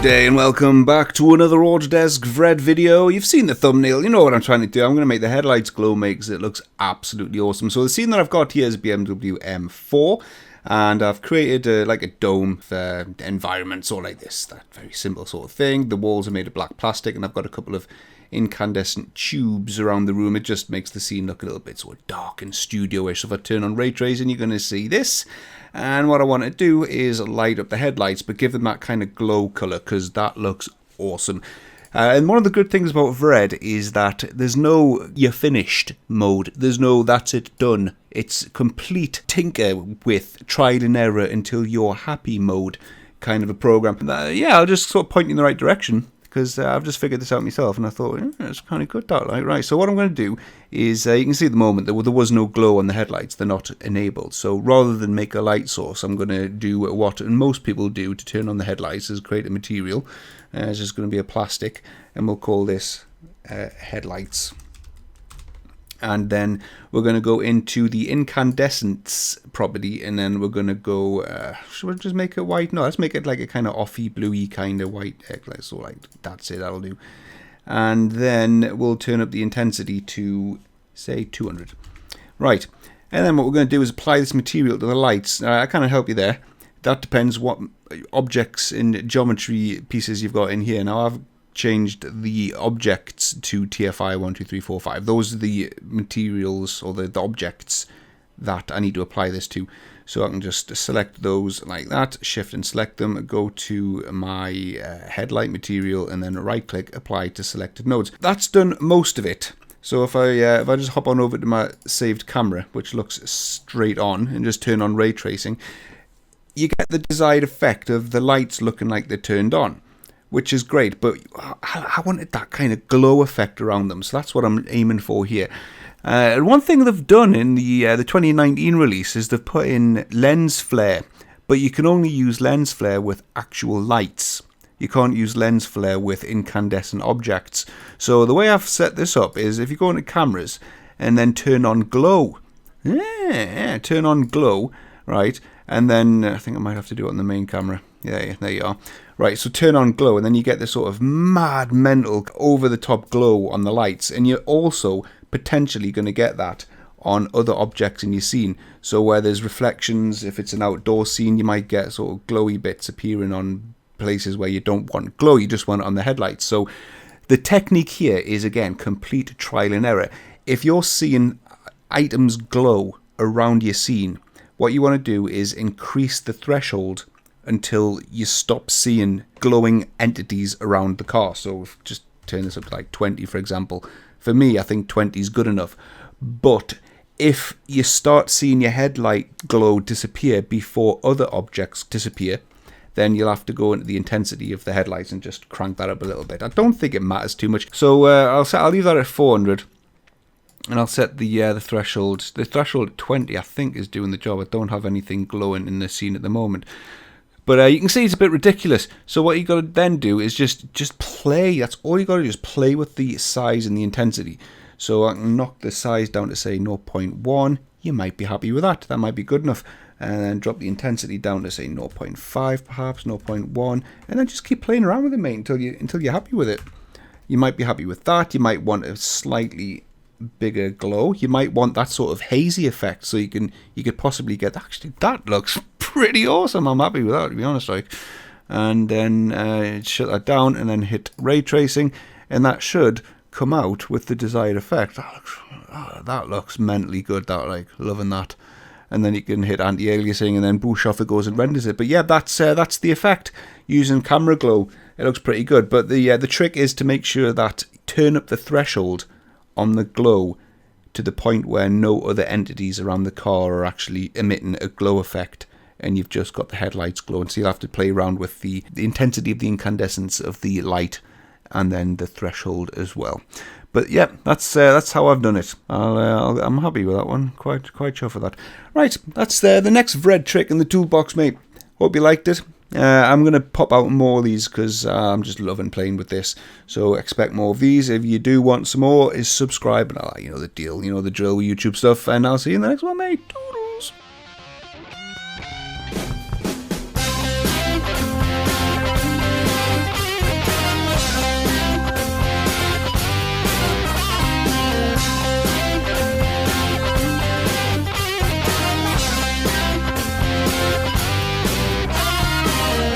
day and welcome back to another Autodesk VRED video. You've seen the thumbnail, you know what I'm trying to do. I'm going to make the headlights glow, makes it looks absolutely awesome. So the scene that I've got here is BMW M4, and I've created like a dome environment, sort of like this, that very simple sort of thing. The walls are made of black plastic, and I've got a couple of incandescent tubes around the room. It just makes the scene look a little bit sort of dark and studio-ish. So if I turn on ray tracing, you're going to see this. And what I want to do is light up the headlights, but give them that kind of glow color, because that looks awesome. And one of the good things about VRED is that there's no "you're finished" mode. There's no "that's it, done." It's complete tinker with trial and error until you're happy mode kind of a program. Yeah, I'll just sort of point you in the right direction, because I've just figured this out myself, and I thought, it's kind of good, that, like, right. So what I'm going to do is, you can see at the moment there was no glow on the headlights. They're not enabled. So rather than make a light source, I'm going to do what most people do to turn on the headlights, is create a material. It's just going to be a plastic, and we'll call this headlights. And then we're going to go into the incandescence property, and then we're going to go, should we just make it white? No, let's make it like a kind of offy, bluey kind of white. So like, that's it, that'll do. And then we'll turn up the intensity to, say, 200. Right, and then what we're going to do is apply this material to the lights. I kind of help you there. That depends what objects and geometry pieces you've got in here. Now, I've changed the objects to TFI 1, 2, 3, 4, 5. Those are the materials, or the objects that I need to apply this to. So I can just select those like that, shift and select them, go to my headlight material, and then right click, apply to selected nodes. That's done most of it. So if I just hop on over to my saved camera, which looks straight on, and just turn on ray tracing, you get the desired effect of the lights looking like they're turned on, which is great, but I wanted that kind of glow effect around them, so that's what I'm aiming for here. One thing they've done in the 2019 release is they've put in lens flare, but you can only use lens flare with actual lights. You can't use lens flare with incandescent objects. So the way I've set this up is, if you go into cameras and then turn on glow, turn on glow, right, and then I think I might have to do it on the main camera. Yeah, there you are. Right, so turn on glow, and then you get this sort of mad, mental, over-the-top glow on the lights, and you're also potentially going to get that on other objects in your scene. So where there's reflections, if it's an outdoor scene, you might get sort of glowy bits appearing on places where you don't want glow, you just want it on the headlights. So the technique here is, again, complete trial and error. If you're seeing items glow around your scene, what you want to do is increase the threshold until you stop seeing glowing entities around the car. So just turn this up to like 20, for example. For me, I think 20 is good enough. But if you start seeing your headlight glow disappear before other objects disappear, then you'll have to go into the intensity of the headlights and just crank that up a little bit. I don't think it matters too much. So I'll leave that at 400. And I'll set the threshold. The threshold at 20, I think, is doing the job. I don't have anything glowing in the scene at the moment. But you can see it's a bit ridiculous. So what you got to then do is just play. That's all you got to do, is play with the size and the intensity. So I can knock the size down to, say, 0.1. You might be happy with that. That might be good enough. And then drop the intensity down to, say, 0.5, perhaps 0.1. And then just keep playing around with it, mate, until you're happy with it. You might be happy with that. You might want a slightly bigger glow. You might want that sort of hazy effect, so you could possibly get, actually, that looks pretty awesome. I'm happy with that, to be honest. Like, and then shut that down, and then hit ray tracing, and that should come out with the desired effect. That looks mentally good. That, like, loving that. And then you can hit anti-aliasing, and then boosh, off it goes and renders it. But yeah, that's the effect using camera glow. It looks pretty good. But the trick is to make sure that turn up the threshold on the glow to the point where no other entities around the car are actually emitting a glow effect, and you've just got the headlights glowing. So you'll have to play around with the intensity of the incandescence of the light, and then the threshold as well. But yeah, that's how I've done it. I'm happy with that one. Quite chuffed with that. Right, that's the next VRED trick in the toolbox, mate. Hope you liked it. I'm going to pop out more of these, because I'm just loving playing with this. So expect more of these. If you do want some more, is subscribe, and you know the deal, you know the drill with YouTube stuff. And I'll see you in the next one, mate.